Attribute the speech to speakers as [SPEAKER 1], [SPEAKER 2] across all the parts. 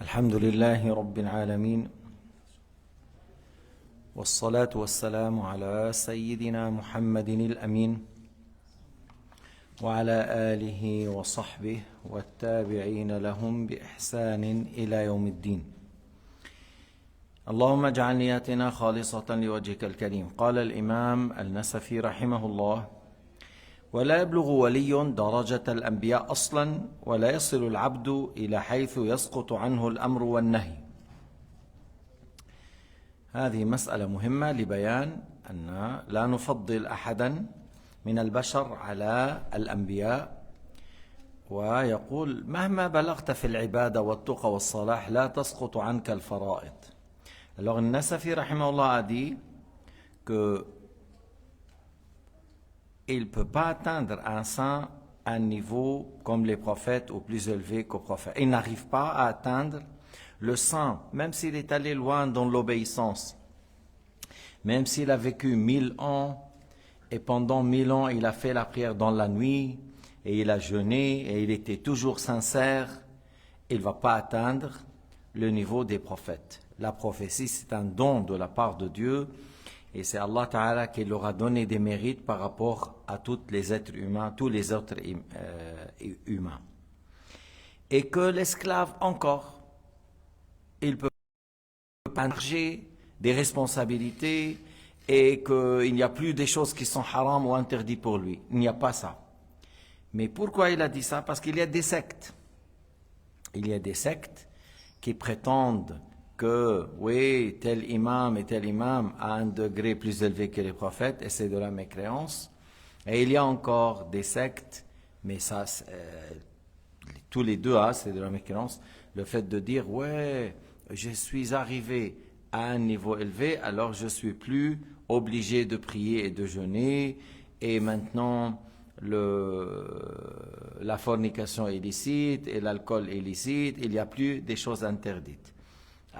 [SPEAKER 1] الحمد لله رب العالمين والصلاة والسلام على سيدنا محمد الأمين وعلى آله وصحبه والتابعين لهم بإحسان إلى يوم الدين. اللهم اجعل نياتنا خالصة لوجهك الكريم. قال الإمام النسفي رحمه الله: ولا يبلغ ولي درجة الأنبياء أصلا ولا يصل العبد إلى حيث يسقط عنه الأمر والنهي. هذه مسألة مهمة لبيان أن لا نفضل أحدا من البشر على الأنبياء، ويقول مهما بلغت في العبادة والتقى والصلاح لا تسقط عنك الفرائض. Alors Nasafi rahimahullah a dit que il ne peut pas atteindre un saint à un niveau comme les prophètes ou plus élevé qu'aux prophètes. Il n'arrive pas à atteindre le saint, même s'il est allé loin dans l'obéissance, même s'il a vécu 1000 ans et pendant 1000 ans il a fait la prière dans la nuit et il a jeûné et il était toujours sincère, il ne va pas atteindre le niveau des prophètes. La prophétie, c'est un don de la part de Dieu et c'est Allah Ta'ala qui leur a donné des mérites par rapport à tous les êtres humains, humains. Et que l'esclave encore, il peut pas charger des responsabilités et qu'il n'y a plus des choses qui sont haram ou interdites pour lui. Il n'y a pas ça. Mais pourquoi il a dit ça? Parce qu'il y a des sectes. Il y a des sectes qui prétendent que, oui, tel imam et tel imam a un degré plus élevé que les prophètes, et c'est de la mécréance. Et il y a encore des sectes, mais ça, tous les deux, c'est de la mécréance, le fait de dire, ouais, je suis arrivé à un niveau élevé, alors je suis plus obligé de prier et de jeûner, et maintenant, la fornication est illicite, et l'alcool est illicite, il n'y a plus des choses interdites.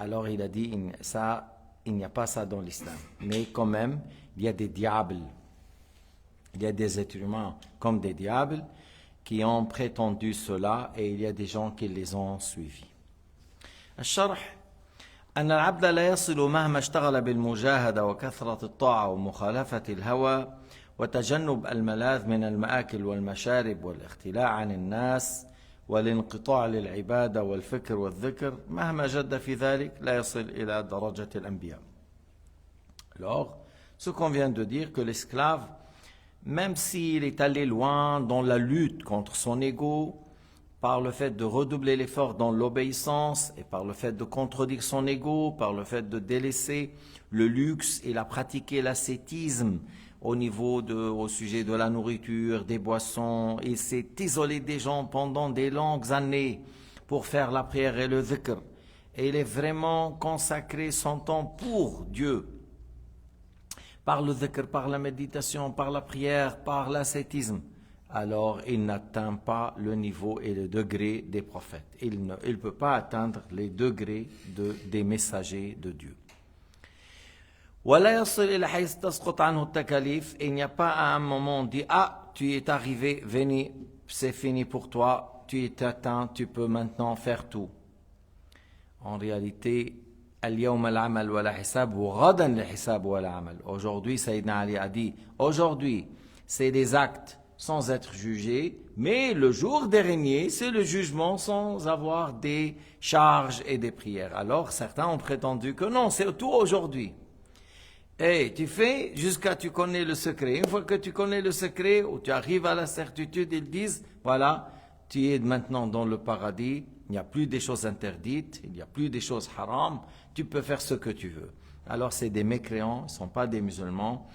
[SPEAKER 1] Alors il a dit, ça, il n'y a pas ça dans l'islam. Mais quand même, il y a des diables, il y a des êtres humains comme des diables qui ont prétendu cela et il y a des gens qui les ont suivis. الشرح أن العبد لا يصل مهما اشتغل بالمجاهدة وكثرة الطاعة ومخالفة الهوى وتجنب الملاذ من المآكل والمشارب والاختلاء عن الناس والانقطاع للعبادة والفكر والذكر مهما جد في ذلك لا يصل إلى درجة الأنبياء. Alors, ce qu'on vient de dire, que l'esclave, même s'il est allé loin dans la lutte contre son ego, par le fait de redoubler l'effort dans l'obéissance et par le fait de contredire son ego, par le fait de délaisser le luxe et la pratiquer l'ascétisme, au sujet de la nourriture, des boissons, il s'est isolé des gens pendant des longues années pour faire la prière et le dhikr. Et il est vraiment consacré son temps pour Dieu, par le dhikr, par la méditation, par la prière, par l'ascétisme. Alors il n'atteint pas le niveau et le degré des prophètes. Il ne peut pas atteindre les degrés des messagers de Dieu. ولا يصل إلى حيث تسقط عنه التكاليف. Il n'y a pas à un moment dit, ah, tu es arrivé, venez, c'est fini pour toi, tu es atteint, tu peux maintenant faire tout. En réalité, اليوم العمل ولا حساب وغدا الحساب ولا عمل. Aujourd'hui, Sayyidina Ali a dit, aujourd'hui, c'est des actes sans être jugés, mais le jour dernier, c'est le jugement sans avoir des charges et des prières. Alors, certains ont prétendu que non, c'est tout aujourd'hui. Et tu fais jusqu'à tu connais le secret. Une fois que tu connais le secret, ou tu arrives à la certitude, ils disent, voilà, tu es maintenant dans le paradis, il n'y a plus des choses interdites, il n'y a plus des choses haram, tu peux faire ce que tu veux. Alors c'est des mécréants, ils ne sont pas des musulmans.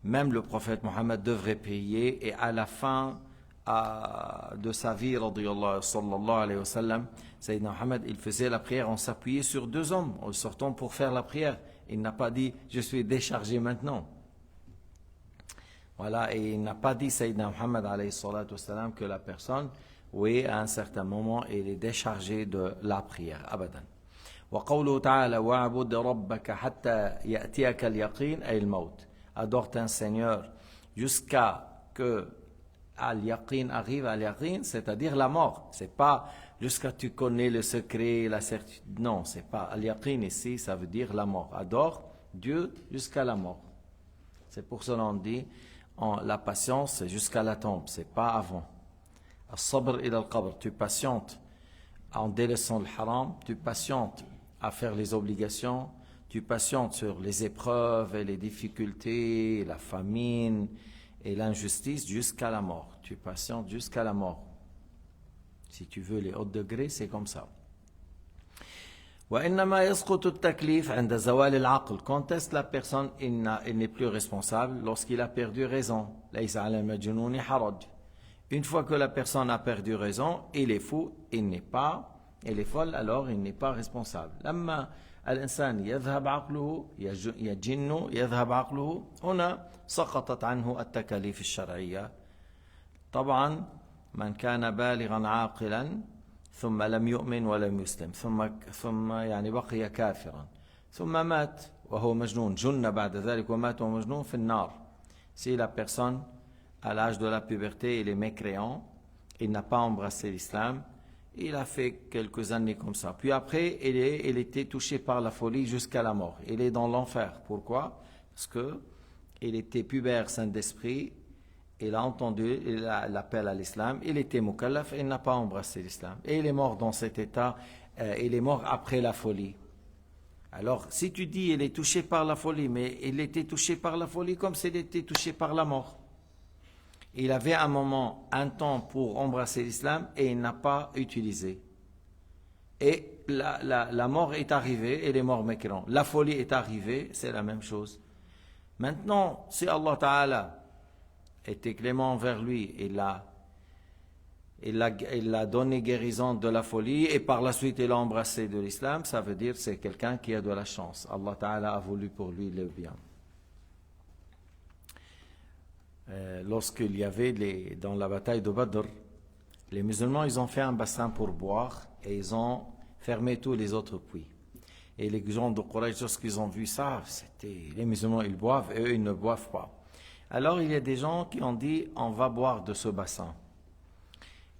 [SPEAKER 1] Même le prophète Mohammed devrait payer, et à la fin de sa vie, sallallahu alayhi wa sallam, Sayyidina Mohammed, il faisait la prière, on s'appuyait sur deux hommes, en sortant pour faire la prière. Il n'a pas dit, je suis déchargé maintenant. Voilà, et il n'a pas dit, Sayyidina Muhammad alayhi salatu wassalam, que la personne, oui, à un certain moment, il est déchargé de la prière. Abadan. وقوله تعالى وَاعْبُدْ رَبَّكَ حَتَّى يَأْتِيَكَ الْيَقِينَ أي الموت. Adore ton Seigneur jusqu'à que al-yaqin arrive, al-yaqin, c'est-à-dire la mort. C'est pas jusqu'à tu connais le secret, la certitude. Non, c'est pas al-yaqin ici, ça veut dire la mort. Adore Dieu jusqu'à la mort. C'est pour cela qu'on dit la patience, c'est jusqu'à la tombe, c'est pas avant. As-sabr ila al-qabr, tu patientes en délaissant le haram, tu patientes à faire les obligations, tu patientes sur les épreuves et les difficultés, la famine et l'injustice jusqu'à la mort. Tu patientes jusqu'à la mort. Si tu veux les hauts degrés, c'est comme ça. وإنما يسقط التكليف عند زوال العقل. Quand est-ce que la personne il n'est plus responsable? Lorsqu'il a perdu raison. ليس على المجنون حرج. Une fois que la personne a perdu raison, il est fou, il est folle, alors il n'est pas responsable. لما الإنسان يذهب عقله يجن يذهب عقله هنا سقطت عنه التكاليف الشرعية. طبعا من كان بالغا عاقلا ثم لم يؤمن ولم يسلم ثم يعني بقي كافرا ثم مات وهو مجنون جن بعد ذلك ومات وهو مجنون في النار. Si la personne à l'âge de la puberté il est mécréant, il n'a pas embrassé l'islam, il a fait quelques années comme ça. Puis après, il était touché par la folie jusqu'à la mort. Il est dans l'enfer. Pourquoi? Parce que il était pubère, saint d'esprit, il a entendu l'appel à l'islam, il était mukallaf et il n'a pas embrassé l'islam. Et il est mort dans cet état, il est mort après la folie. Alors, si tu dis il est touché par la folie, mais il était touché par la folie comme s'il était touché par la mort. Il avait un temps pour embrasser l'islam et il n'a pas utilisé. Et la mort est arrivée, il est mort mécréant. La folie est arrivée, c'est la même chose. Maintenant, si Allah Ta'ala était clément envers lui, il a donné guérison de la folie et par la suite il a embrassé de l'islam, ça veut dire que c'est quelqu'un qui a de la chance. Allah Ta'ala a voulu pour lui le bien. Lorsqu'il y avait dans la bataille de Badr, les musulmans ils ont fait un bassin pour boire et ils ont fermé tous les autres puits. Et les gens de Quraysh, lorsqu'ils ont vu ça, les musulmans ils boivent et eux ils ne boivent pas. Alors il y a des gens qui ont dit on va boire de ce bassin.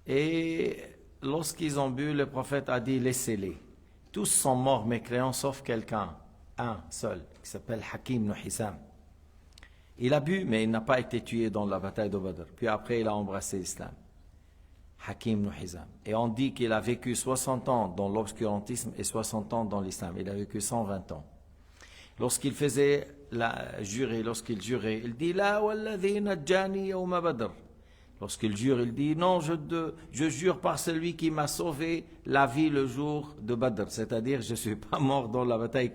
[SPEAKER 1] Et lorsqu'ils ont bu, le prophète a dit laissez-les. Tous sont morts mécréants sauf quelqu'un, un seul, qui s'appelle Hakim ibn Hizam. Il a bu, mais il n'a pas été tué dans la bataille de Badr. Puis après, il a embrassé l'islam. Hakim ibn Hizam. Et on dit qu'il a vécu 60 ans dans l'obscurantisme et 60 ans dans l'islam. Il a vécu 120 ans. Lorsqu'il faisait lorsqu'il jurait, il dit La walladhi najjani yawma Badr. Lorsqu'il jure, il dit non, je jure par celui qui m'a sauvé la vie le jour de Badr. C'est-à-dire, je ne suis pas mort dans la bataille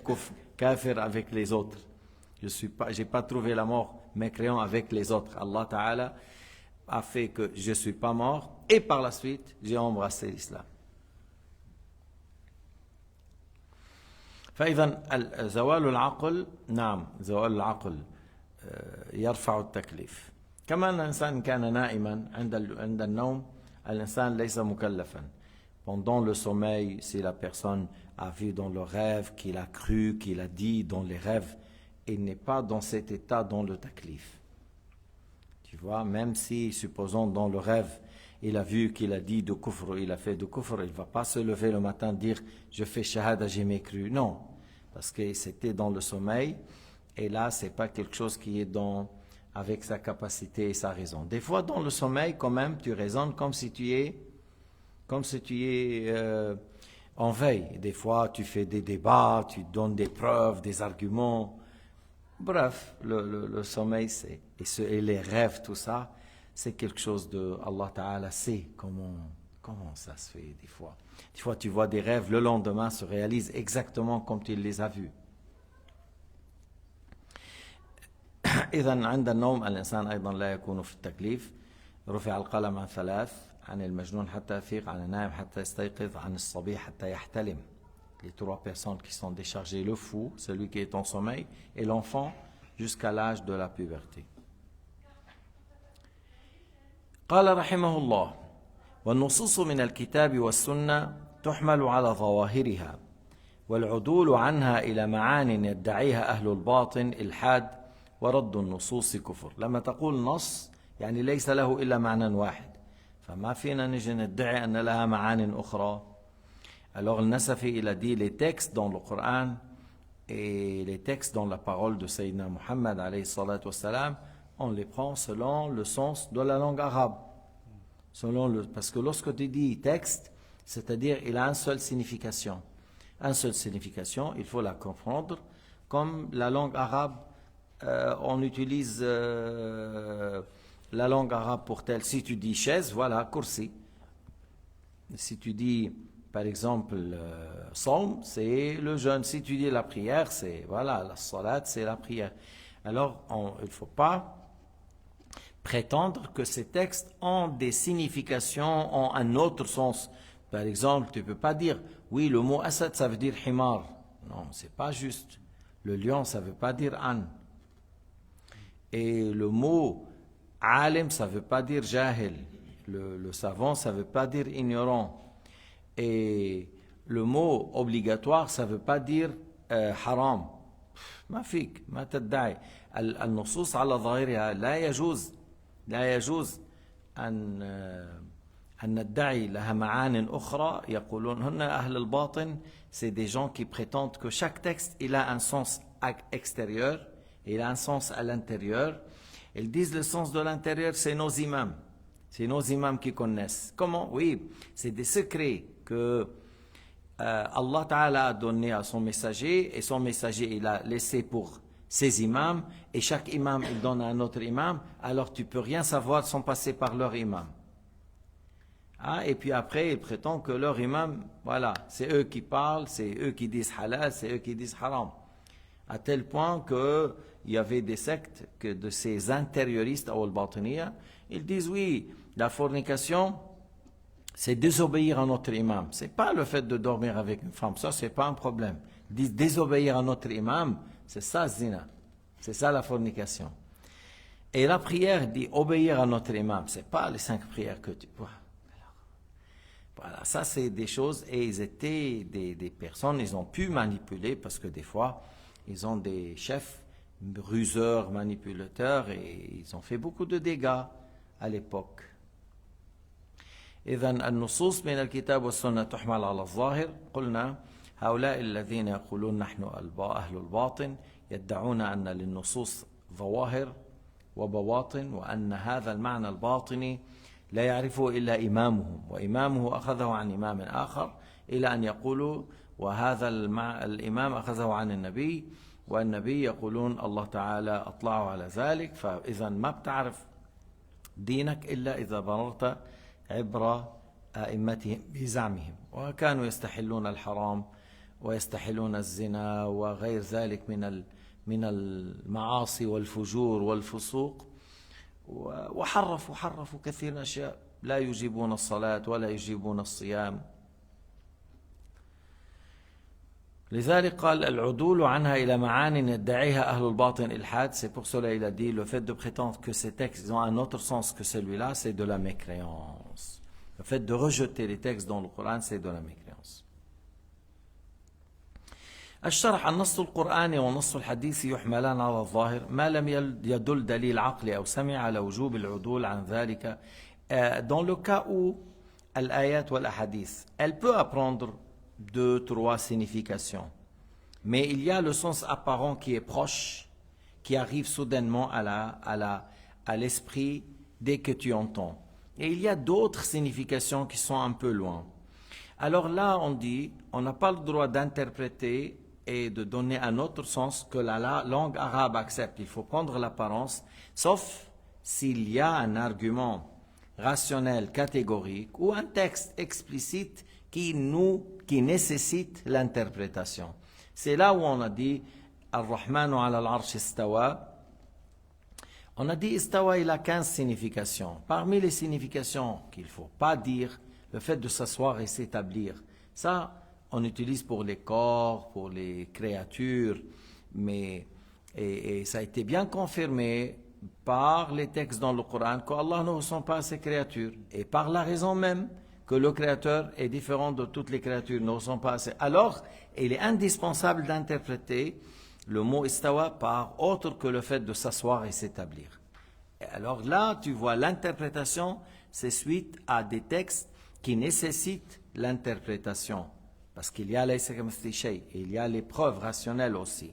[SPEAKER 1] kafir avec les autres. Je n'ai pas trouvé la mort mécréant avec les autres. Allah Ta'ala a fait que je ne suis pas mort et par la suite, j'ai embrassé l'islam. فإذا زوال العقل نعم زوال العقل يرفع التكليف كما أن الإنسان كان نائما عند النوم الإنسان ليس مكلفا. Pendant le sommeil, si la personne a vu dans le rêve, qu'il a cru, qu'il a dit dans les rêves, il n'est pas dans cet état dans le taklif. Tu vois, même si, supposons dans le rêve, il a vu qu'il a dit de kufr, il a fait de kufr, il ne va pas se lever le matin et dire je fais shahada, j'ai mécru. Non, parce que c'était dans le sommeil et là, ce n'est pas quelque chose qui est avec sa capacité et sa raison. Des fois, dans le sommeil, quand même, tu raisonnes comme si tu es en veille. Des fois, tu fais des débats, tu donnes des preuves, des arguments. Bref, le sommeil, et les rêves, tout ça, c'est quelque chose de Allah Ta'ala sait comment ça se fait des fois. Des fois, tu vois des rêves, le lendemain se réalisent exactement comme tu les as vus. إذن عند النوم الإنسان أيضا لا يكون في التكليف. رفع القلم عن 3 عن المجنون حتى يفيق عن النائم حتى يستيقظ عن الصبي حتى يحتلم. Les 3 personnes qui sont déchargées, le fou, celui qui est en sommeil, et l'enfant jusqu'à l'âge de la puberté. قال رحمه الله والنصوص من الكتاب والسنة تحمل على ظواهرها والعدول عنها إلى معان يدعيها أهل الباطن إلحاد ورد النصوص كفر. لما تقول نص يعني ليس له إلا معنى واحد، فما فينا نجي ندعي أن لها معان أخرى. Alors le Nasafi, il a dit les textes dans le Coran et les textes dans la parole de Sayyidina Muhammad alayhi salatu wassalam, on les prend selon le sens de la langue arabe. Parce que lorsque tu dis texte, c'est-à-dire il a une seule signification. Une seule signification, il faut la comprendre. Comme la langue arabe, on utilise la langue arabe pour telle. Si tu dis chaise, voilà, kursi. Si tu dis, par exemple, psaume, c'est le jeûne. Si tu dis la prière, c'est, voilà, la salat, c'est la prière. Alors, il ne faut pas prétendre que ces textes ont des significations, ont un autre sens. Par exemple, tu ne peux pas dire, oui, le mot asad, ça veut dire himar. Non, c'est pas juste. Le lion, ça ne veut pas dire âne. Et le mot alim, ça ne veut pas dire jahil. Le savant, ça ne veut pas dire ignorant. Et le mot obligatoire, ça ne veut pas dire haram. ما فيك ما تدعي النصوص على ظاهرها لا يجوز أن ندعي لها معان أخرى. يقولون هن أهل الباطن, c'est des gens qui prétendent que chaque texte il a un sens extérieur, il a un sens à l'intérieur. Ils disent le sens de l'intérieur, c'est nos imams qui connaissent. Comment? Oui, c'est des secrets que Allah Ta'ala a donné à son messager, et son messager il a laissé pour ses imams, et chaque imam il donne à un autre imam, alors tu peux rien savoir sans passer par leur imam. Ah, et puis après ils prétendent que leur imam, voilà, c'est eux qui parlent, c'est eux qui disent halal, c'est eux qui disent haram. À tel point que il y avait des sectes que de ces intérioristes à al-Batiniya, ils disent oui, la fornication c'est désobéir à notre imam. C'est pas le fait de dormir avec une femme, ça c'est pas un problème. Ils disent désobéir à notre imam, c'est ça zina, c'est ça la fornication. Et la prière dit obéir à notre imam, c'est pas les 5 prières que tu vois. Voilà, ça c'est des choses, et ils étaient des personnes, ils ont pu manipuler, parce que des fois ils ont des chefs ruseurs, manipulateurs, et ils ont fait beaucoup de dégâts à l'époque. إذن النصوص من الكتاب والسنة تحمل على الظاهر. قلنا هؤلاء الذين يقولون نحن أهل الباطن يدعون أن للنصوص ظواهر وبواطن، وأن هذا المعنى الباطني لا يعرفه إلا إمامهم، وإمامه أخذه عن إمام آخر، إلى أن يقولوا وهذا الإمام أخذه عن النبي، والنبي يقولون الله تعالى أطلعوا على ذلك. فإذا ما بتعرف دينك إلا إذا مررت عبر أئمتهم بزعمهم. وكانوا يستحلون الحرام ويستحلون الزنا وغير ذلك من المعاصي والفجور والفسوق، وحرفوا كثير من الأشياء، لا يجيبون الصلاة ولا يجيبون الصيام. لذلك قال العدول عنها إلى معان يدعيها أهل الباطن إلحاد. C'est pour cela il a dit le fait de prétendre que ces textes ont un autre sens que celui-là, c'est de la mécréance. Le fait de rejeter les textes dans le Coran, c'est de la mécréance. الشرح النص القرآني والنص الحديثي يحملان على الظاهر ما لم يدل دليل عقلي أو سمعي على وجوب العدول عن ذلك. Dans le cas où الآيات والأحاديث, elle peut apprendre 2-3 significations, mais il y a le sens apparent qui est proche, qui arrive soudainement à l'esprit dès que tu entends, et il y a d'autres significations qui sont un peu loin. Alors là on dit on n'a pas le droit d'interpréter et de donner un autre sens que la langue arabe accepte. Il faut prendre l'apparence, sauf s'il y a un argument rationnel catégorique ou un texte explicite qui nécessite l'interprétation. C'est là où on a dit Ar-Rahmanu ala al-Arsh istawa. On a dit istawa, il a 15 significations. Parmi les significations qu'il ne faut pas dire, le fait de s'asseoir et s'établir, ça on utilise pour les corps, pour les créatures, mais et ça a été bien confirmé par les textes dans le Coran qu'Allah ne ressemble pas à ses créatures, et par la raison même que le Créateur est différent de toutes les créatures, ne ressemble pas à ses... Alors, il est indispensable d'interpréter le mot istawa par autre que le fait de s'asseoir et s'établir. Alors là, tu vois, l'interprétation, c'est suite à des textes qui nécessitent l'interprétation. Parce qu'il y a laysa kamithlihi shay, et il y a les preuves rationnelles aussi.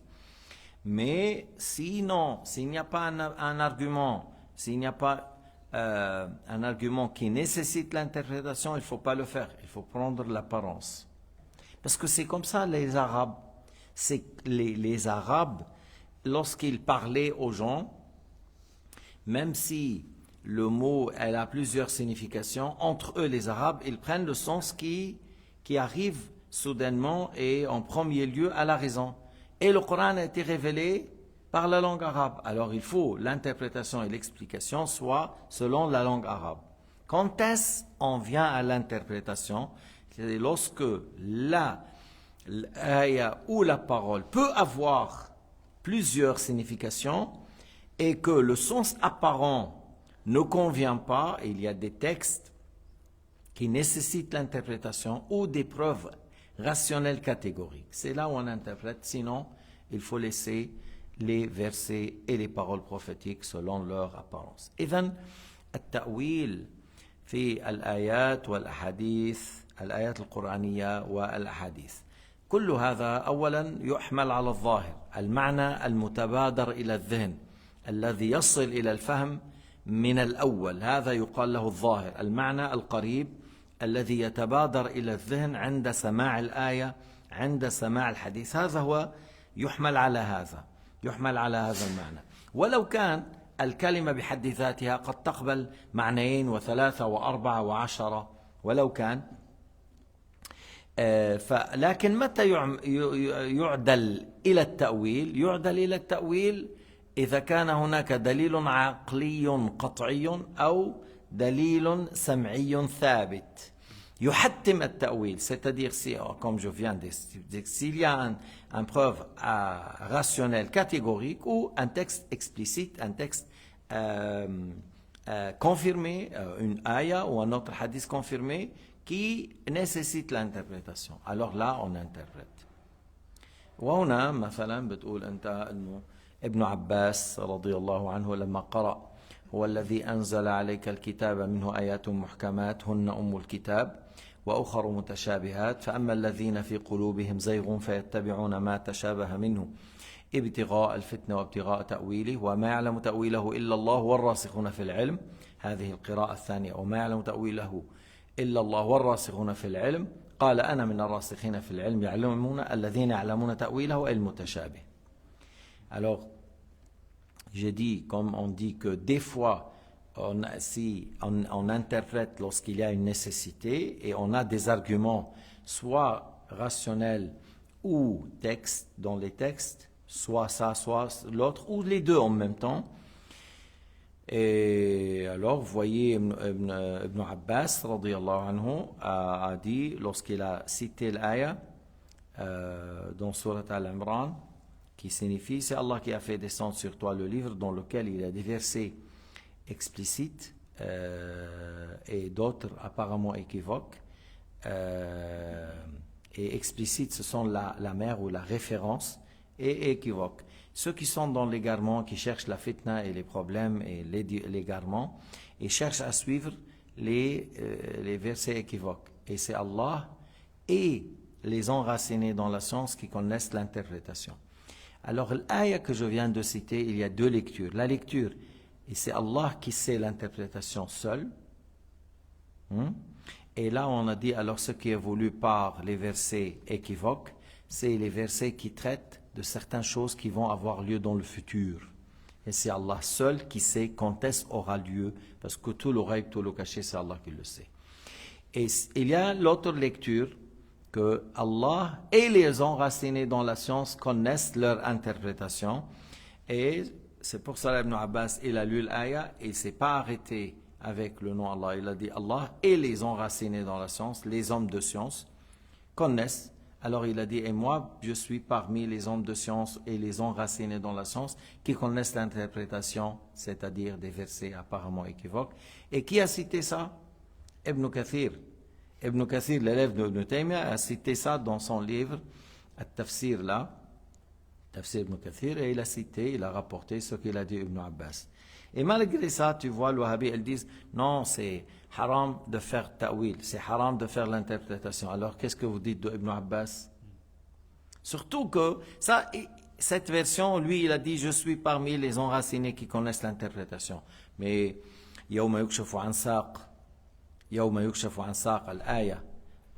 [SPEAKER 1] Mais sinon, s'il n'y a pas un argument, s'il n'y a pas un argument qui nécessite l'interprétation, il ne faut pas le faire. Il faut prendre l'apparence. Parce que c'est comme ça les Arabes. C'est les Arabes, lorsqu'ils parlaient aux gens, même si le mot elle a plusieurs significations, entre eux les Arabes, ils prennent le sens qui arrive soudainement et en premier lieu à la raison. Et le Coran a été révélé par la langue arabe. Alors il faut l'interprétation et l'explication soit selon la langue arabe. Quand est-ce on vient à l'interprétation? C'est lorsque l'aya ou la parole peut avoir plusieurs significations et que le sens apparent ne convient pas, il y a des textes qui nécessitent l'interprétation ou des preuves rationnelles catégoriques. C'est là où on interprète, sinon il faut laisser les versets et les paroles prophétiques selon leur apparence. إذن التأويل في الآيات والأحاديث الآيات القرآنية والأحاديث كل هذا أولا يحمل على الظاهر المعنى المتبادر إلى الذهن الذي يصل إلى الفهم من الأول هذا يقال له الظاهر المعنى القريب الذي يتبادر إلى الذهن عند سماع الآية عند سماع الحديث هذا هو يحمل على هذا المعنى ولو كان الكلمة بحد ذاتها قد تقبل معنيين وثلاثة وأربعة وعشرة ولو كان لكن متى يعدل إلى التأويل يعدل إلى التأويل إذا كان هناك دليل عقلي قطعي أو دليل سمعي ثابت يحتم التأويل c'est-à-dire si, comme je viens de dire, s'il y a une preuve rationnelle catégorique ou un texte explicite, un texte confirmé, une ayah ou un autre hadith confirmé qui nécessite l'interprétation. Alors là, on interprète. وهنا مثلا بتقول أنت أنه ابن عباس رضي الله عنه لما قرأ هو الذي أنزل عليك الكتاب منه آيات محكمات هن أم الكتاب وأخر متشابهات فأما الذين في قلوبهم زيغ فيتبعون ما تشابه منه ابتغاء الفتنة وابتغاء تأويله وما يعلم تأويله إلا الله والراسخون في العلم هذه القراءة الثانية وما يعلم تأويله إلا الله والراسخون في العلم قال أنا من الراسخين في العلم يعلمون الذين يعلمون تأويله المتشابه. Alors, j'ai dit, comme on dit que des fois, on interprète lorsqu'il y a une nécessité et on a des arguments soit rationnels ou textes dans les textes, soit ça, soit l'autre, ou les deux en même temps. Et alors, vous voyez, Ibn Abbas, radiyallahu anhu, a dit, lorsqu'il a cité l'aya dans Surat Al-Imran, qui signifie, c'est Allah qui a fait descendre sur toi le livre dans lequel il y a des versets explicites et d'autres apparemment équivoques. Et explicites, ce sont la mère ou la référence, et équivoques. Ceux qui sont dans l'égarement, qui cherchent la fitna et les problèmes et l'égarement, ils cherchent à suivre les versets équivoques. Et c'est Allah et les enracinés dans la science qui connaissent l'interprétation. Alors, l'aya que je viens de citer, il y a deux lectures. La lecture, et c'est Allah qui sait l'interprétation seul. Et là, on a dit, alors ce qui est voulu par les versets équivoques, c'est les versets qui traitent de certaines choses qui vont avoir lieu dans le futur. Et c'est Allah seul qui sait quand est-ce aura lieu, parce que tout le ghaib, tout le caché, c'est Allah qui le sait. Et il y a l'autre lecture, que Allah et les enracinés dans la science connaissent leur interprétation. Et c'est pour ça qu'Ibn Abbas, il a lu l'aya et il ne s'est pas arrêté avec le nom Allah. Il a dit Allah et les enracinés dans la science, les hommes de science, connaissent. Alors il a dit, et moi, je suis parmi les hommes de science et les enracinés dans la science qui connaissent l'interprétation, c'est-à-dire des versets apparemment équivoques. Et qui a cité ça? Ibn Kathir. Ibn Kathir, l'élève d'Ibn Taymiyyah, a cité ça dans son livre, Al-Tafsir là, Tafsir Ibn Kathir, et il a rapporté ce qu'il a dit Ibn Abbas. Et malgré ça, tu vois, les wahhabis, ils disent, non, c'est haram de faire ta'wil, c'est haram de faire l'interprétation. Alors, qu'est-ce que vous dites de Ibn Abbas? Surtout que, cette version, lui, il a dit, je suis parmi les enracinés qui connaissent l'interprétation. Mais, يوم يكشف عن ساق يوم يكشف عن ساق الآية,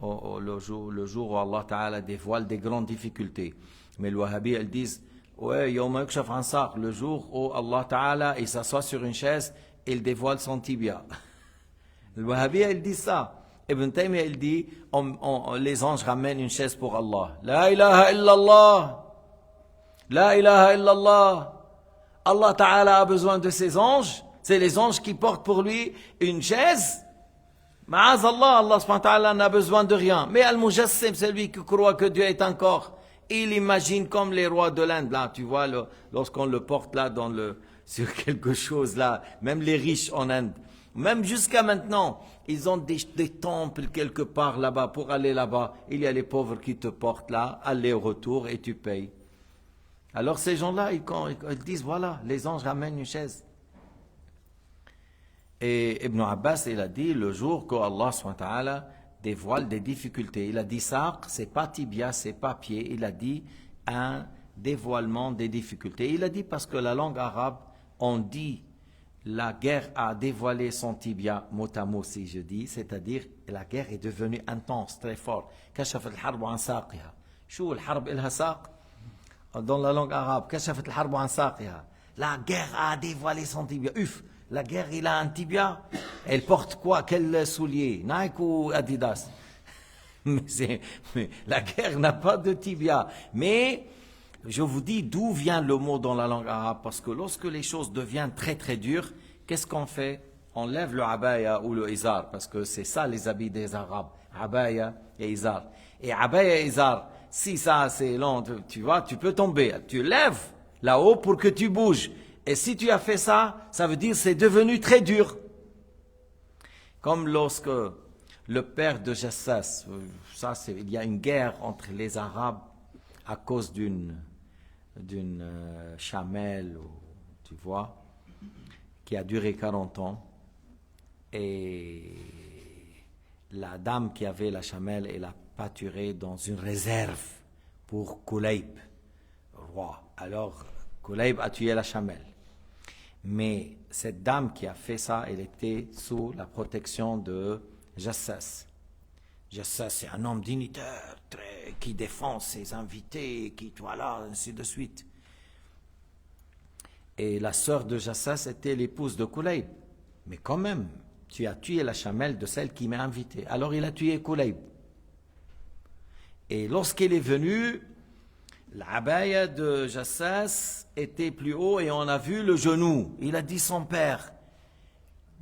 [SPEAKER 1] le jour où Allah Ta'ala dévoile des grandes difficultés. Mais les wahhabis, ils disent, ouais, يوم يكشف عن ساق, le jour où Allah Ta'ala, il s'assoit sur une chaise, il dévoile son tibia. Le wahhabi, il dit ça. Ibn Taymiyyah, il dit, les anges ramènent une chaise pour Allah. La ilaha illallah. La ilaha illallah. Allah Ta'ala a besoin de ses anges. C'est les anges qui portent pour lui une chaise. Ma'az Allah, Allah subhanahu wa ta'ala n'a besoin de rien. Mais Al-Mujassim, c'est lui qui croit que Dieu est un corps. Il imagine comme les rois de l'Inde. Là, tu vois, lorsqu'on le porte là sur quelque chose là, même les riches en Inde. Même jusqu'à maintenant, ils ont des temples quelque part là-bas. Pour aller là-bas, il y a les pauvres qui te portent là, aller-retour, et tu payes. Alors ces gens-là, ils disent, voilà, les anges ramènent une chaise. Et Ibn Abbas, il a dit, le jour que Allah SWT dévoile des difficultés, il a dit ça, c'est pas tibia, c'est pas pied, il a dit un dévoilement des difficultés. Il a dit parce que la langue arabe, on dit, la guerre a dévoilé son tibia, mot à mot si je dis, c'est-à-dire la guerre est devenue intense, très forte. كشفت الحرب عن ساقها. شو الحرب إلها ساق? Dans la langue arabe, كشفت الحرب عن ساقها. La guerre a dévoilé son tibia. La guerre, il a un tibia. Elle porte quoi? Quel soulier? Nike ou Adidas? mais la guerre n'a pas de tibia. Mais je vous dis d'où vient le mot dans la langue arabe. Parce que lorsque les choses deviennent très très dures, qu'est-ce qu'on fait? On lève le abaya ou le izar. Parce que c'est ça les habits des Arabes. Abaya et izar. Et abaya et izar, si ça c'est long, tu vois, tu peux tomber. Tu lèves là-haut pour que tu bouges. Et si tu as fait ça, ça veut dire c'est devenu très dur. Comme lorsque le père de Jassas, il y a une guerre entre les Arabes à cause d'une chamelle, tu vois, qui a duré 40 ans. Et la dame qui avait la chamelle, elle a pâturé dans une réserve pour Kulayb, roi. Alors, Kulayb a tué la chamelle. Mais cette dame qui a fait ça, elle était sous la protection de Jassas. Jassas, c'est un homme dignitaire, qui défend ses invités, voilà, ainsi de suite. Et la sœur de Jassas était l'épouse de Kulayb. Mais quand même, tu as tué la chamelle de celle qui m'a invité. Alors il a tué Kulayb. Et lorsqu'il est venu, l'abaya de Jassas était plus haut et on a vu le genou. Il a dit son père,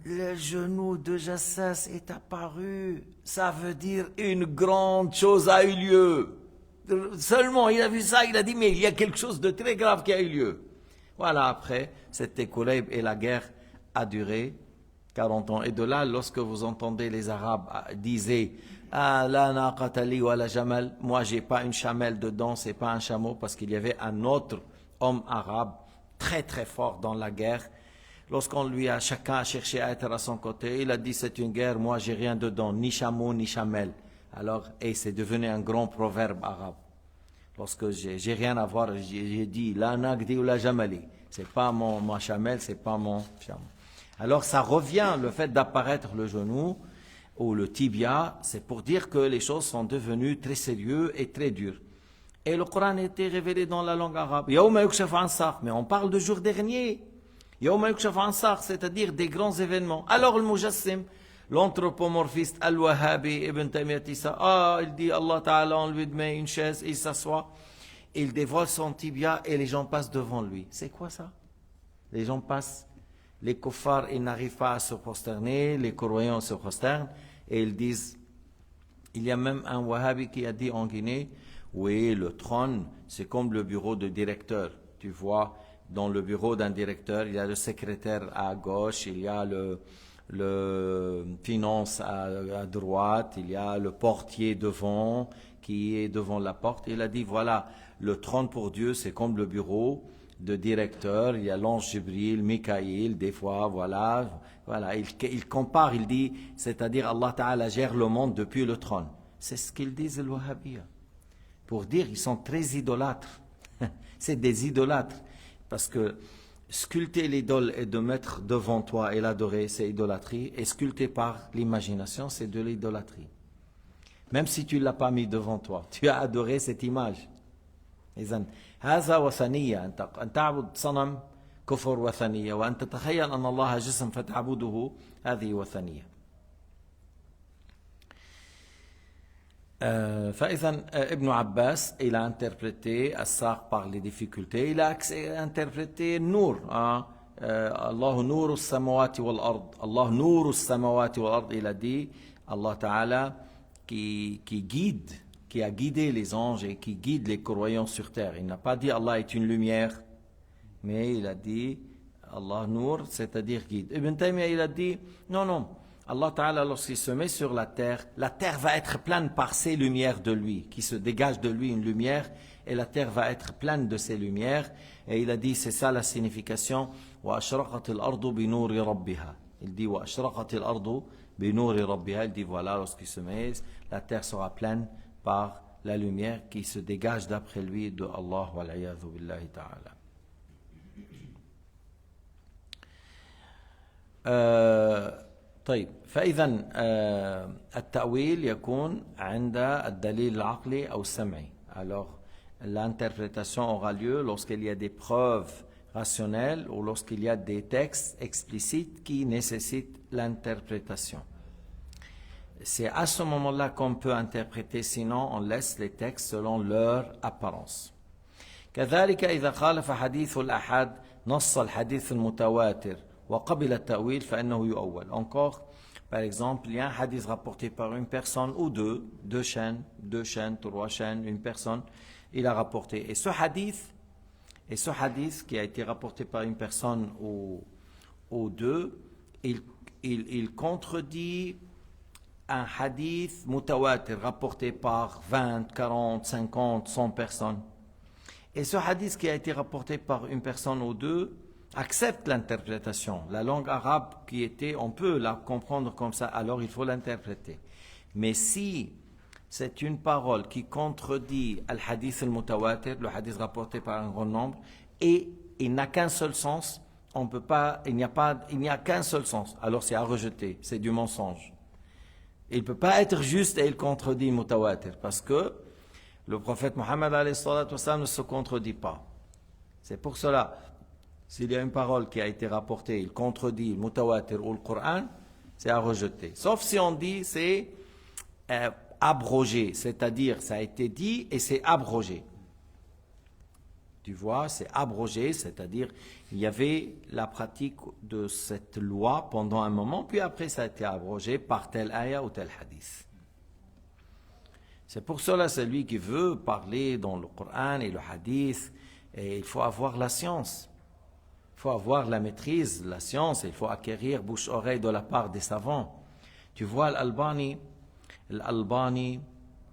[SPEAKER 1] le genou de Jassas est apparu. Ça veut dire une grande chose a eu lieu. Seulement, il a vu ça, il a dit, mais il y a quelque chose de très grave qui a eu lieu. Voilà, après, c'était Kulayb et la guerre a duré 40 ans. Et de là, lorsque vous entendez les Arabes disaient, ah, la naqata li wa la jamal, moi j'ai pas une chamelle dedans, c'est pas un chameau, parce qu'il y avait un autre homme arabe très très fort dans la guerre. Lorsqu'on lui a, chacun a cherché à être à son côté, il a dit c'est une guerre, moi j'ai rien dedans, ni chameau ni chamelle. Alors, et c'est devenu un grand proverbe arabe. Lorsque j'ai rien à voir, j'ai dit la naqdi ou la jamali, c'est pas ma chamelle, c'est pas mon chameau. Alors ça revient, le fait d'apparaître le genou ou le tibia, c'est pour dire que les choses sont devenues très sérieuses et très dures. Et le Coran était révélé dans la langue arabe. Yawma yukshaf an saq, mais on parle de jour dernier. Yawma yukshaf an saq, c'est-à-dire des grands événements. Alors le Mujassim, l'anthropomorphiste Al-Wahhabi, Ibn Taymiyyah dit ça. Il dit Allah Ta'ala, on lui met une chaise, il s'assoit, il dévoile son tibia et les gens passent devant lui. C'est quoi ça? Les gens passent. Les kuffars, ils n'arrivent pas à se prosterner, les croyants se prosternent, et ils disent, il y a même un wahhabi qui a dit en Guinée, oui, le trône, c'est comme le bureau de directeur. Tu vois, dans le bureau d'un directeur, il y a le secrétaire à gauche, il y a le finance à droite, il y a le portier devant, qui est devant la porte. Il a dit, voilà, le trône pour Dieu, c'est comme le bureau de directeurs. Il y a l'ange Jibril, Mikaïl, des fois, voilà. Il compare, il dit, c'est-à-dire Allah Ta'ala gère le monde depuis le trône. C'est ce qu'ils disent le Wahhabiyya. Pour dire, ils sont très idolâtres. C'est des idolâtres. Parce que sculpter l'idole et de mettre devant toi et l'adorer, c'est idolâtrie. Et sculpter par l'imagination, c'est de l'idolâtrie. Même si tu ne l'as pas mis devant toi, tu as adoré cette image. إذن هذا وثنية أن تعبد صنم كفر وثنية وأن تتخيل أن الله جسم فتعبده هذه وثنية. فإذا ابن عباس il a interprété الساق par les difficultés, il a interprété النور الله نور السماوات والأرض الله نور السماوات والأرض. Il a dit Allah Ta'ala qui guide, qui a guidé les anges et qui guide les croyants sur terre. Il n'a pas dit Allah est une lumière, mais il a dit Allah Nour, c'est-à-dire guide. Ibn Taymiyyah, il a dit non, Allah Ta'ala, lorsqu'il se met sur la terre va être pleine par ces lumières de lui, qui se dégage de lui une lumière, et la terre va être pleine de ces lumières. Et il a dit, c'est ça la signification, وَأَشْرَقَتِ الْأَرْضُ بِنُورِ رَبِّهَا. Il dit, وَأَشْرَقَتِ الْأَرْضُ بِنُورِ رَبِّهَا. Il dit, voilà, lorsqu'il se met, la terre sera pleine par la lumière qui se dégage d'après lui de Allah wa l'iyadhu billahi ta'ala. طيب فإذا التأويل يكون عند الدليل العقلي أو السمعي. Alors l'interprétation aura lieu lorsqu'il y a des preuves rationnelles ou lorsqu'il y a des textes explicites qui nécessitent l'interprétation. C'est à ce moment-là qu'on peut interpréter, sinon on laisse les textes selon leur apparence. كذلك إذا خالف حديث الأحد نص الحديث المتواتر وقبل التأويل فإنه يؤول. Encore, par exemple, il y a un hadith rapporté par une personne ou deux chaînes, trois chaînes, une personne, il a rapporté. Et ce hadith qui a été rapporté par une personne ou deux, il contredit un hadith mutawatir rapporté par 20, 40, 50, 100 personnes. Et ce hadith qui a été rapporté par une personne ou deux accepte l'interprétation. La langue arabe qui était, on peut la comprendre comme ça, alors il faut l'interpréter. Mais si c'est une parole qui contredit al-hadith al-mutawatir, le hadith rapporté par un grand nombre, et il n'a qu'un seul sens, on peut pas, il n'y a qu'un seul sens, alors c'est à rejeter, c'est du mensonge. Il ne peut pas être juste et il contredit mutawatir, parce que le prophète Mohammed alayhi salatu wassalam ne se contredit pas. C'est pour cela, s'il y a une parole qui a été rapportée, il contredit le mutawatir ou le Coran, c'est à rejeter. Sauf si on dit c'est abrogé, c'est-à-dire ça a été dit et c'est abrogé. Tu vois, c'est abrogé, c'est-à-dire il y avait la pratique de cette loi pendant un moment, puis après ça a été abrogé par tel ayah ou tel hadith. C'est pour cela, celui qui veut parler dans le Coran et le hadith, et il faut avoir la science. Il faut avoir la maîtrise de la science, il faut acquérir bouche-oreille de la part des savants. Tu vois, l'Albani,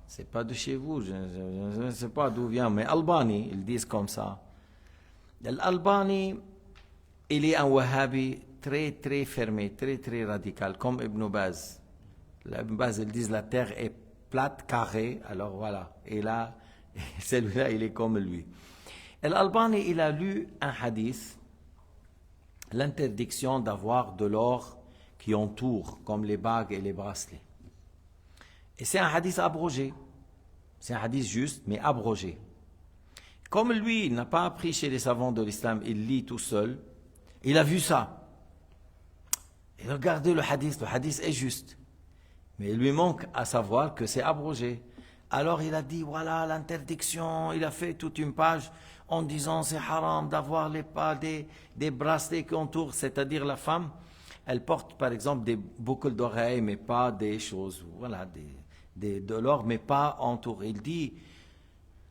[SPEAKER 1] c'est pas de chez vous, je ne sais pas d'où vient, mais Albani, ils disent comme ça. L'Albani, il est un wahhabi très très fermé, très très radical, comme Ibn Baz. Ibn Baz, ils disent la terre est plate, carrée, alors voilà. Et là, celui-là, il est comme lui. L'Albani, il a lu un hadith, l'interdiction d'avoir de l'or qui entoure, comme les bagues et les bracelets. Et c'est un hadith abrogé. C'est un hadith juste, mais abrogé. Comme lui, il n'a pas appris chez les savants de l'islam, il lit tout seul, il a vu ça. Et regardez le hadith est juste. Mais il lui manque à savoir que c'est abrogé. Alors il a dit, voilà l'interdiction, il a fait toute une page en disant c'est haram d'avoir des bracelets qui entourent, c'est-à-dire la femme, elle porte par exemple des boucles d'oreilles, mais pas des choses, voilà, de l'or, mais pas entouré. Il dit,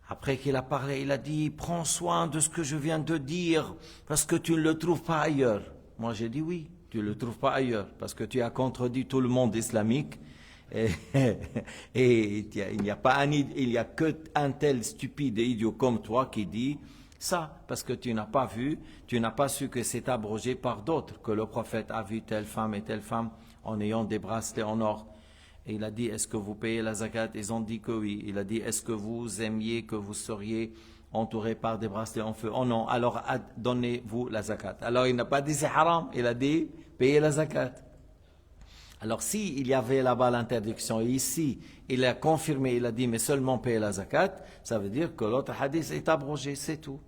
[SPEAKER 1] après qu'il a parlé, il a dit, prends soin de ce que je viens de dire, parce que tu ne le trouves pas ailleurs. Moi j'ai dit oui, tu ne le trouves pas ailleurs, parce que tu as contredit tout le monde islamique, et il n'y a que un tel stupide et idiot comme toi qui dit Ça, parce que tu n'as pas vu, tu n'as pas su que c'est abrogé par d'autres, que le prophète a vu telle femme et telle femme en ayant des bracelets en or. Et il a dit, est-ce que vous payez la zakat? Ils ont dit que oui. Il a dit, est-ce que vous aimiez que vous seriez entouré par des bracelets en feu? Oh non, alors donnez-vous la zakat. Alors il n'a pas dit c'est haram, il a dit, payez la zakat. Alors s'il y avait là-bas l'interdiction, et ici, il a confirmé, il a dit, mais seulement payer la zakat, ça veut dire que l'autre hadith est abrogé, c'est tout.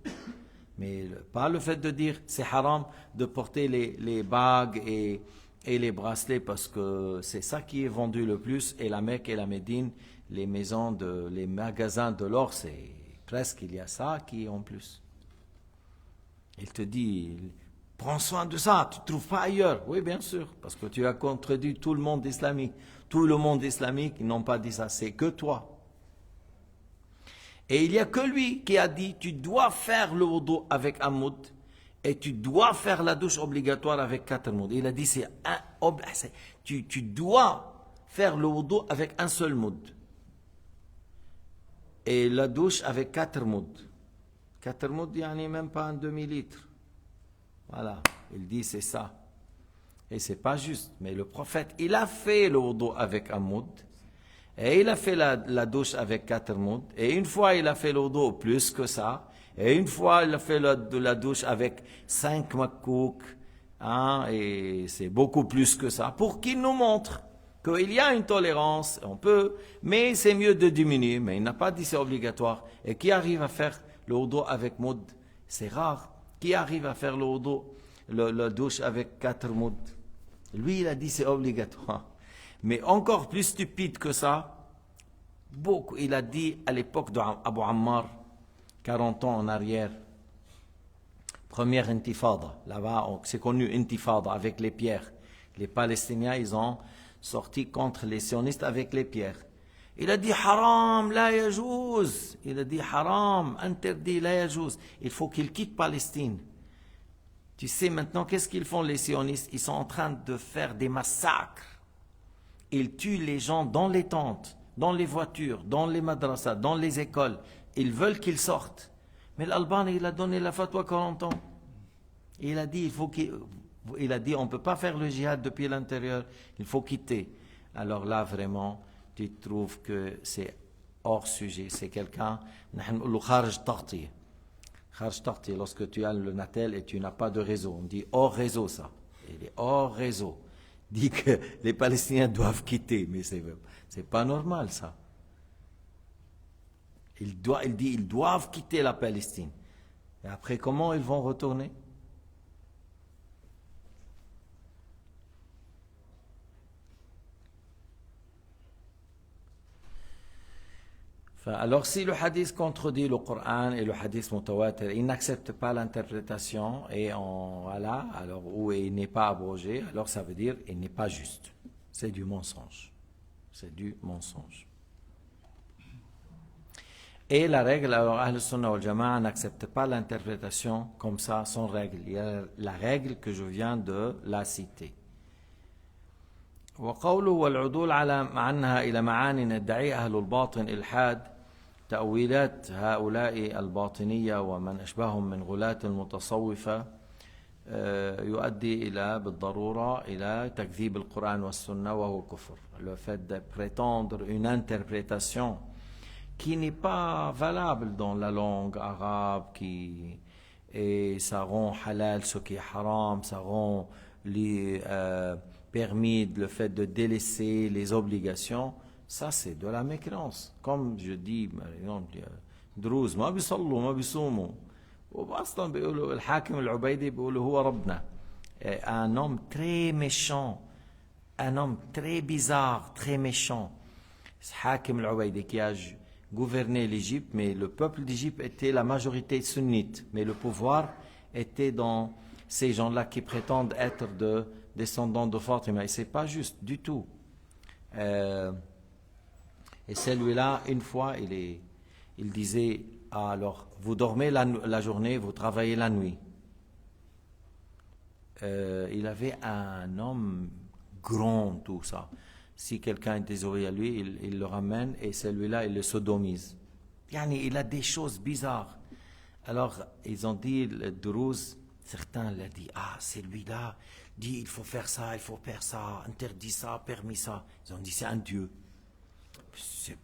[SPEAKER 1] Mais pas le fait de dire, c'est haram de porter les bagues et les bracelets, parce que c'est ça qui est vendu le plus, et la Mecque et la Médine, les magasins de l'or, c'est presque, il y a ça qui est en plus. Il te dit, prends soin de ça, tu ne trouves pas ailleurs. Oui, bien sûr, parce que tu as contredit tout le monde islamique. Tout le monde islamique, ils n'ont pas dit ça, c'est que toi. Et il n'y a que lui qui a dit, tu dois faire le wudu avec un moud, et tu dois faire la douche obligatoire avec 4 mouds. Il a dit, tu dois faire le wudu avec un seul moud. Et la douche avec 4 mouds. 4 mouds, il n'y en a même pas un demi-litre. Voilà, il dit c'est ça. Et c'est pas juste. Mais le prophète, il a fait le wudu avec un moud. Et il a fait la douche avec 4 mouds. Et une fois, il a fait le wudu plus que ça. Et une fois, il a fait la douche avec 5 makkouk. Hein, et c'est beaucoup plus que ça. Pour qu'il nous montre qu'il y a une tolérance, on peut, mais c'est mieux de diminuer. Mais il n'a pas dit c'est obligatoire. Et qui arrive à faire le wudu avec moud? C'est rare. Qui arrive à faire le wudu, la douche avec 4 mouds? Lui, il a dit c'est obligatoire. Mais encore plus stupide que ça, beaucoup, il a dit à l'époque d'Abu Ammar, 40 ans en arrière, première intifada, là-bas, c'est connu intifada avec les pierres. Les Palestiniens, ils ont sorti contre les sionistes avec les pierres. Il a dit haram, la yajouz. Il a dit haram, interdit, la yajouz. Il faut qu'ils quittent Palestine. Tu sais maintenant qu'est-ce qu'ils font les sionistes? Ils sont en train de faire des massacres. Ils tuent les gens dans les tentes, dans les voitures, dans les madrasas, dans les écoles. Ils veulent qu'ils sortent. Mais l'Alban, il a donné la fatwa 40 ans. Et il a dit, il a dit, on ne peut pas faire le djihad depuis l'intérieur. Il faut quitter. Alors là, vraiment, tu trouves que c'est hors sujet. C'est quelqu'un, lorsque tu as le Natel et tu n'as pas de réseau. On dit hors réseau ça. Il est hors réseau. Dit que les Palestiniens doivent quitter. Mais c'est pas normal ça. Il dit ils doivent quitter la Palestine. Et après, comment ils vont retourner? Alors si le hadith contredit le Coran et le hadith mutawatir, il n'accepte pas l'interprétation et voilà, alors où il n'est pas abrogé, alors ça veut dire il n'est pas juste. C'est du mensonge. C'est du mensonge. Et la règle, alors Ahl Sunnah wal Jama'a n'accepte pas l'interprétation comme ça, sans règle. Il y a la règle que je viens de la citer. وقوله والعدول عنها إلى معان يدعي أهل الباطن إلحاد تأويلات هؤلاء الباطنية ومن أشبههم من غلاة المتصوفة يؤدي بالضرورة إلى تكذيب القرآن والسنة وهو كفر. Le fait de prétendre une interprétation qui n'est pas valable dans la langue arabe, et ça rend halal ce qui est haram, ça rend permis le fait de délaisser les obligations, ça c'est de la mécréance. Comme je dis, par exemple, دروز ما بيصلوا ما بيصوموا واصلا بيقولوا الحاكم العبيدي بيقولوا هو ربنا. Un homme très méchant, un homme très bizarre, très méchant, Hakim al-Ubaydi qui a gouverné l'Égypte, mais le peuple d'Égypte était la majorité sunnite, mais le pouvoir était dans ces gens-là qui prétendent être descendants de Fatima, et c'est pas juste du tout. Et celui-là, une fois, il disait, alors, vous dormez la journée, vous travaillez la nuit. Il avait un homme grand, tout ça. Si quelqu'un est désobéi à lui, il le ramène, et celui-là, il le sodomise. Il a des choses bizarres. Alors, ils ont dit, le Druze, certains l'ont dit, ah, c'est lui-là, dit, il faut faire ça, interdit ça, permis ça. Ils ont dit, c'est un Dieu.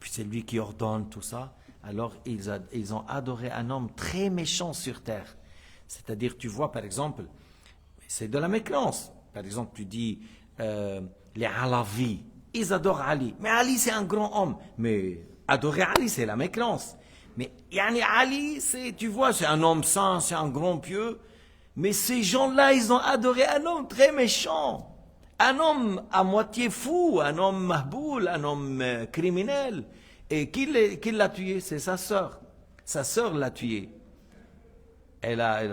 [SPEAKER 1] C'est lui qui ordonne tout ça. Alors, ils ont adoré un homme très méchant sur terre. C'est-à-dire, tu vois, par exemple, c'est de la mécréance. Par exemple, tu dis, les Alavis, ils adorent Ali. Mais Ali, c'est un grand homme. Mais adorer Ali, c'est la mécréance. Mais yani Ali, tu vois, c'est un homme saint, c'est un grand pieux. Mais ces gens-là, ils ont adoré un homme très méchant. Un homme à moitié fou, un homme mahboul, un homme criminel. Et qui l'a tué? C'est sa sœur. Sa sœur l'a tué.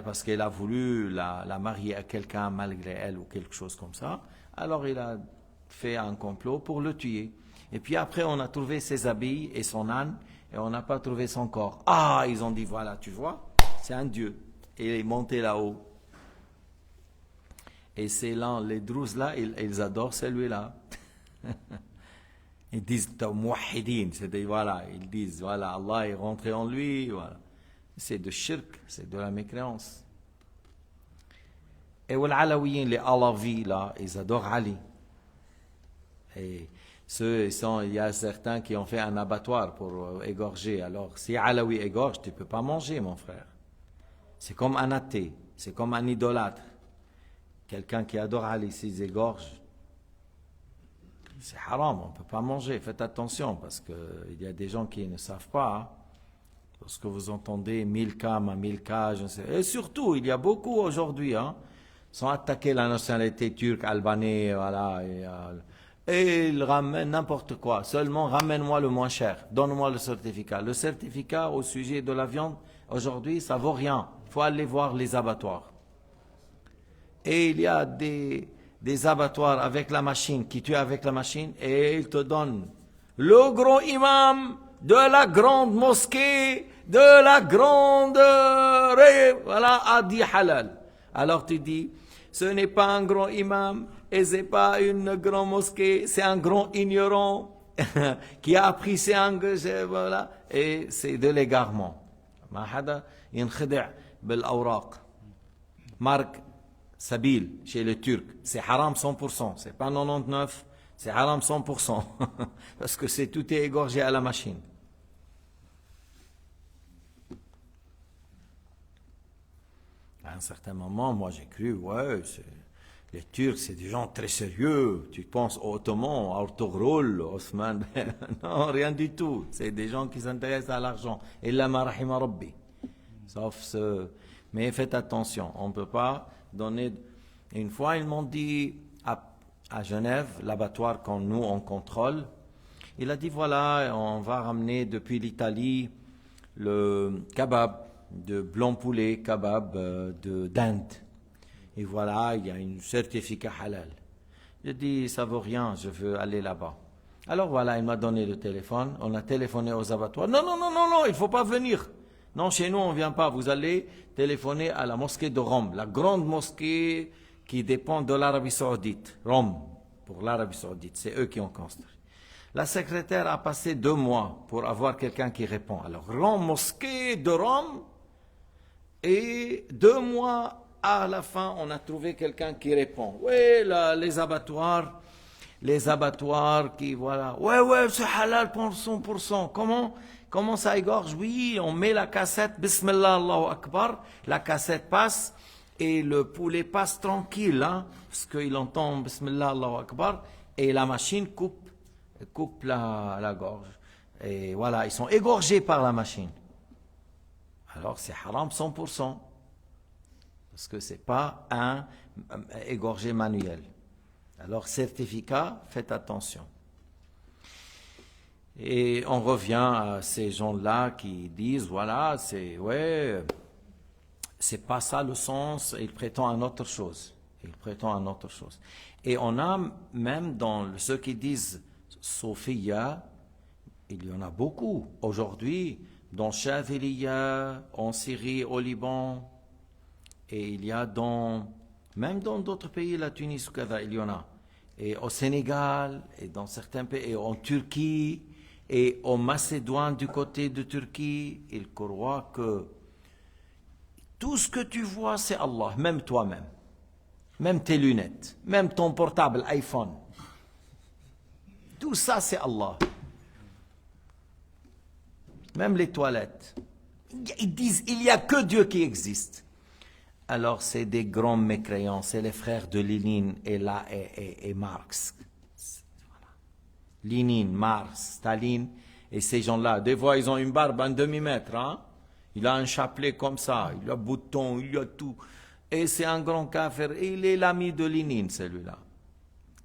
[SPEAKER 1] Parce qu'elle a voulu la marier à quelqu'un malgré elle ou quelque chose comme ça. Alors il a fait un complot pour le tuer. Et puis après, on a trouvé ses habits et son âne, et on n'a pas trouvé son corps. Ah, ils ont dit, voilà, tu vois, c'est un dieu. Et il est monté là-haut. Et c'est là, les Druzes là, ils adorent celui-là. Ils disent, mouahidin, voilà, ils disent, voilà, Allah est rentré en lui, voilà. C'est de shirk, c'est de la mécréance. Et les Alawiyin, les Alavis, là, ils adorent Ali. Et il y a certains qui ont fait un abattoir pour égorger. Alors, si Alawi égorge, tu ne peux pas manger, mon frère. C'est comme un athée, c'est comme un idolâtre. Quelqu'un qui adore Ali, s'il égorge, c'est haram, on ne peut pas manger. Faites attention, parce qu'il y a des gens qui ne savent pas. Hein. Lorsque vous entendez 1000 cas, 1000 cas, je ne sais. Et surtout, il y a beaucoup aujourd'hui, hein, sont attaqués la nationalité turque, albanais, voilà. Et ils ramènent n'importe quoi. Seulement, ramène-moi le moins cher. Donne-moi le certificat. Le certificat au sujet de la viande, aujourd'hui, ça vaut rien. Il faut aller voir les abattoirs. Et il y a des abattoirs avec la machine, qui tuent avec la machine, et ils te donnent le grand imam de la grande mosquée, de la grande... voilà, a dit halal. Alors tu dis, ce n'est pas un grand imam, et ce n'est pas une grande mosquée, c'est un grand ignorant qui a appris ses engagés, voilà, et c'est de l'égarement. Ma hada ينخدع بالأوراق. Marque Sabil, chez les Turcs, c'est haram 100%, c'est pas 99%, c'est haram 100%, parce que tout est égorgé à la machine. À un certain moment, moi j'ai cru, ouais, les Turcs c'est des gens très sérieux, tu penses aux Ottomans, à Ortogrol, Osman, non, rien du tout, c'est des gens qui s'intéressent à l'argent, illa ma rahima rabbi, sauf mais faites attention, on ne peut pas donner... Une fois, ils m'ont dit à Genève, l'abattoir qu'on nous on contrôle, il a dit voilà, on va ramener depuis l'Italie le kebab de blanc poulet, kebab d'Inde. Et voilà, il y a un certificat halal. J'ai dit ça vaut rien, je veux aller là-bas. Alors voilà, il m'a donné le téléphone, on a téléphoné aux abattoirs. Non, il ne faut pas venir. Non, chez nous on ne vient pas, vous allez téléphoner à la mosquée de Rome, la grande mosquée qui dépend de l'Arabie Saoudite, Rome, pour l'Arabie Saoudite, c'est eux qui ont construit. La secrétaire a passé 2 mois pour avoir quelqu'un qui répond. Alors, Rome, mosquée de Rome, et 2 mois à la fin, on a trouvé quelqu'un qui répond. Oui, les abattoirs qui, voilà, ouais, c'est halal pour 100%. Comment ça égorge? Oui, on met la cassette, Bismillah, Allahu Akbar, la cassette passe, et le poulet passe tranquille, hein, parce qu'il entend Bismillah, Allahu Akbar, et la machine coupe la gorge. Et voilà, ils sont égorgés par la machine. Alors c'est haram 100%, parce que ce n'est pas un égorgé manuel. Alors certificat, faites attention. Et on revient à ces gens-là qui disent, voilà, c'est pas ça le sens, ils prétendent à autre chose. Et on a même dans ceux qui disent Sophia, il y en a beaucoup. Aujourd'hui, dans Chadhiliya, en Syrie, au Liban, et il y a même dans d'autres pays, la Tunisie, il y en a. Et au Sénégal, et dans certains pays, et en Turquie, et en Macédoine du côté de Turquie, ils croient Tout ce que tu vois, c'est Allah, même toi-même. Même tes lunettes, même ton portable iPhone. Tout ça, c'est Allah. Même les toilettes. Ils disent, il n'y a que Dieu qui existe. Alors, c'est des grands mécréants. C'est les frères de Lénine et Marx. Voilà. Lénine, Marx, Staline et ces gens-là. Des fois, ils ont une barbe un demi-mètre. Hein? Il a un chapelet comme ça. Il a bouton, il a tout. Et c'est un grand kafir. Et il est l'ami de Lénine, celui-là.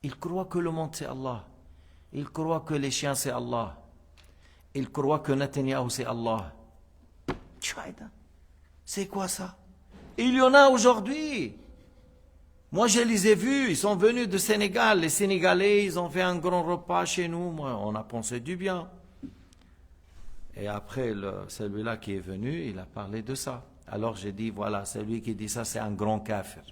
[SPEAKER 1] Il croit que le monde, c'est Allah. Il croit que les chiens, c'est Allah. Il croit que Netanyahu, c'est Allah. C'est quoi ça? Il y en a aujourd'hui. Moi, je les ai vus. Ils sont venus de Sénégal. Les Sénégalais, ils ont fait un grand repas chez nous. Moi, on a pensé du bien. Et après, celui-là qui est venu, il a parlé de ça. Alors j'ai dit, voilà, celui qui dit ça, c'est un grand kafir.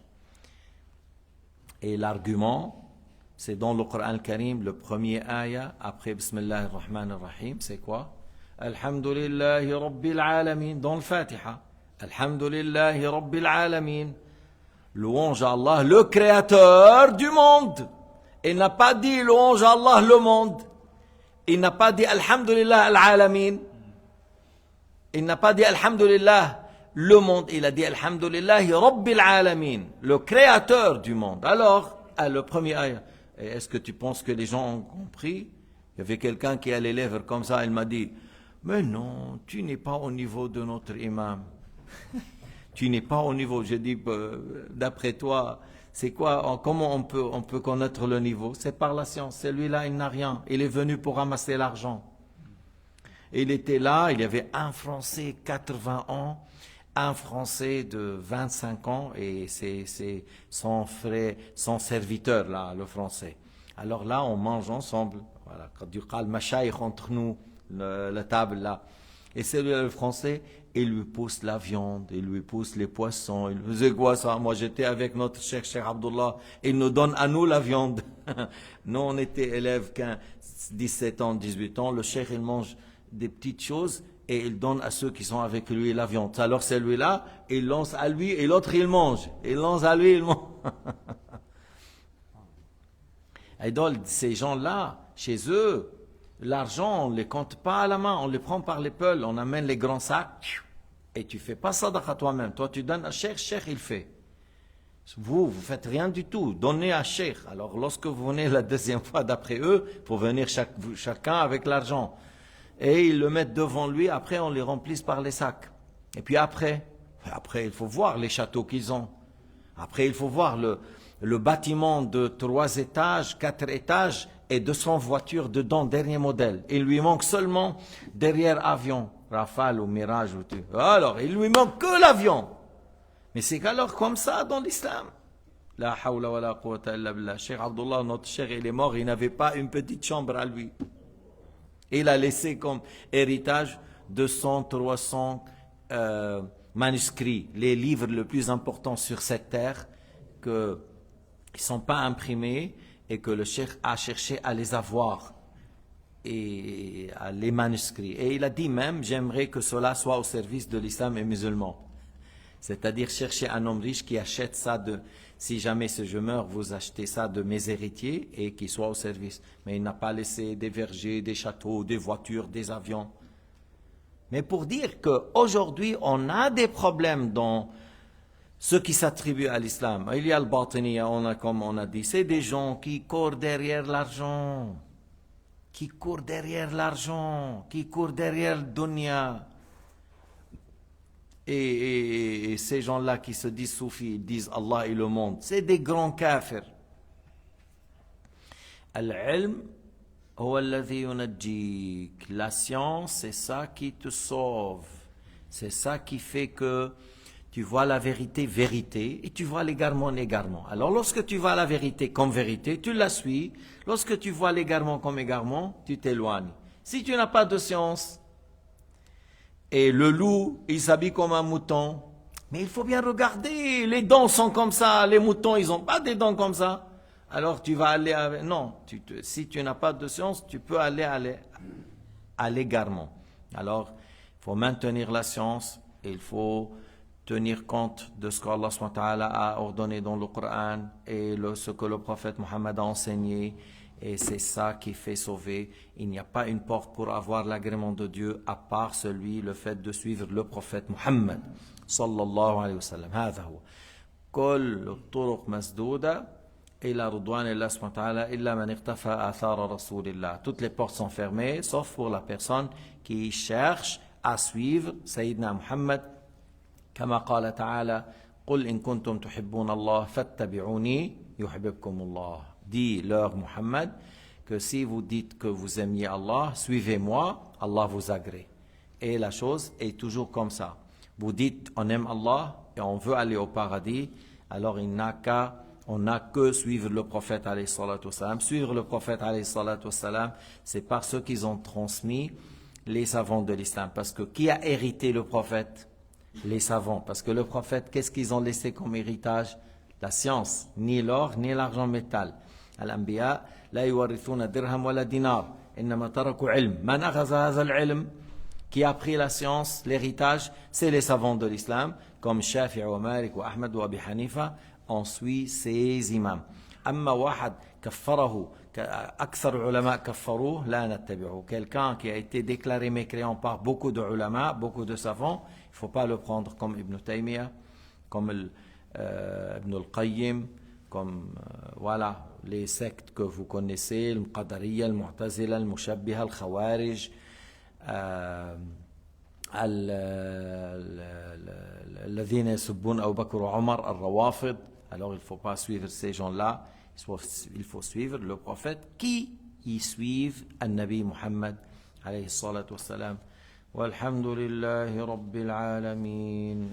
[SPEAKER 1] Et l'argument, c'est dans le Coran Karim, le premier ayah, après Bismillah ar-Rahman ar-Rahim, c'est quoi? Alhamdulillahi Rabbil Alamin, dans le Fatiha. Alhamdulillahi Rabbil Alamin. Louange à Allah, le créateur du monde. Il n'a pas dit louange à Allah, le monde. Il n'a pas dit Alhamdulillah al-Alamin. Il n'a pas dit Alhamdulillah le monde. Il a dit Alhamdulillahi Rabbil Alamin, le créateur du monde. Alors, le premier ayah. Est-ce que tu penses que les gens ont compris? Il y avait quelqu'un qui a les lèvres comme ça, il m'a dit, mais non, tu n'es pas au niveau de notre imam. Tu n'es pas au niveau. J'ai dit, d'après toi, c'est quoi? Comment on peut connaître le niveau? C'est par la science. Celui-là, il n'a rien. Il est venu pour ramasser l'argent. Il était là, il y avait un Français 80 ans, un Français de 25 ans, et c'est son frère, son serviteur, là, le Français. Alors là, on mange ensemble. Voilà, quand du qal machaïch entre nous, la table là. Et celui-là, le Français, il lui pousse la viande, il lui pousse les poissons. Il faisait quoi ça? Moi, j'étais avec notre Cheikh Abdullah. Il nous donne à nous la viande. Nous, on était élèves 17 ans, 18 ans. Le Cheikh, il mange des petites choses et il donne à ceux qui sont avec lui la viande. Alors celui-là, il lance à lui et l'autre, il mange. Il lance à lui, il mange. Et donc, ces gens-là, chez eux, l'argent, on ne les compte pas à la main, on les prend par l'épaule, on amène les grands sacs, et tu ne fais pas sadaqa toi-même. Toi, tu donnes à Cheikh, Cheikh, il fait. Vous ne faites rien du tout, donnez à Cheikh. Alors, lorsque vous venez la deuxième fois d'après eux, il faut venir chacun avec l'argent. Et ils le mettent devant lui, après on les remplisse par les sacs. Et puis après, il faut voir les châteaux qu'ils ont. Après, il faut voir le bâtiment de 3 étages, 4 étages et 200 voitures dedans, dernier modèle. Il lui manque seulement derrière avion, Rafale ou Mirage. Alors, il lui manque que l'avion. Mais c'est alors comme ça dans l'islam. La hawla wa la quwwata illa billah. Cheikh Abdullah, notre cheikh, il est mort, il n'avait pas une petite chambre à lui. Il a laissé comme héritage 200, 300 manuscrits, les livres les plus importants sur cette terre, qui ne sont pas imprimés et que le cheikh a cherché à les avoir, et à les manuscrits. Et il a dit même, j'aimerais que cela soit au service de l'islam et musulman. C'est-à-dire chercher un homme riche qui achète ça si jamais je meurs, vous achetez ça de mes héritiers et qui soit au service. Mais il n'a pas laissé des vergers, des châteaux, des voitures, des avions. Mais pour dire qu'aujourd'hui, on a des problèmes dans ce qui s'attribue à l'islam. Il y a le batiniya, comme on a dit, c'est des gens qui courent derrière l'argent, qui courent derrière le dunya. Et ces gens-là qui se disent soufis, ils disent Allah et le monde, c'est des grands kafirs. Al-ilm huwa alladhi yunajjik. La science, c'est ça qui te sauve. C'est ça qui fait que tu vois la vérité, vérité, et tu vois l'égarement, égarement. Alors lorsque tu vois la vérité comme vérité, tu la suis. Lorsque tu vois l'égarement comme égarement, tu t'éloignes. Si tu n'as pas de science, et le loup, il s'habille comme un mouton. Mais il faut bien regarder, les dents sont comme ça, les moutons, ils n'ont pas des dents comme ça. Alors tu vas aller avec... Non, si tu n'as pas de science, tu peux aller à l'égarement. Alors, il faut maintenir la science, et il faut tenir compte de ce qu'Allah subhanahu wa ta'ala a ordonné dans le Coran et ce que le prophète Mohammed a enseigné. Et c'est ça qui fait sauver. Il n'y a pas une porte pour avoir l'agrément de Dieu à part le fait de suivre le prophète Mohammed sallallahu alayhi wa sallam. هذا هو. كل الطرق مسدودة إلى رضوان الله سبحانه وتعالى إلا من اقتفى آثار رسول الله. Toutes les portes sont fermées sauf pour la personne qui cherche à suivre Sayyidina Muhammad. كما قال تعالى قل إن كنتم تحبون الله فاتبعوني يحببكم الله. Dis-leur Muhammad que si vous dites que vous aimiez Allah, suivez-moi, Allah vous agrée. Et la chose est toujours comme ça. Vous dites on aime Allah et on veut aller au paradis, alors on n'a que suivre le prophète alayhi salatu wassalam. Suivre le prophète alayhi salatu wassalam, c'est par ceux qu'ils ont transmis les savants de l'islam. Parce que qui a hérité le prophète? Les savants. Parce que le prophète, qu'est-ce qu'ils ont laissé comme héritage? La science, ni l'or, ni l'argent métal. Al-Anbiya, la yuwarithuna dirham wa la dinar. Innama taraku ilm. Man akhadha hadha al-ilm. Qui a pris la science, l'héritage, c'est les savants de l'islam, comme Shafi'i wa Malik wa Ahmad wa Abi Hanifa. On suit ces imams. أما واحد كفره أكثر العلماء كفروه لا نتبعه. Quelqu'un qui a été déclaré mécréant par beaucoup de ulama, beaucoup de savants, il ne faut pas le prendre comme Ibn Taymiyyah, comme Ibn al-Qayyim, comme voilà les sectes que vous connaissez, le Qadariyya, le Mu'tazila, le Mushabbiha, le Khawarij, الذين يسبون أبو بكر وعمر الروافض. Alors il ne faut pas suivre ces gens-là, il faut suivre le prophète qui y suivent An-Nabi Muhammad alayhi salatu wassalam. Walhamdulillahi rabbil alamin.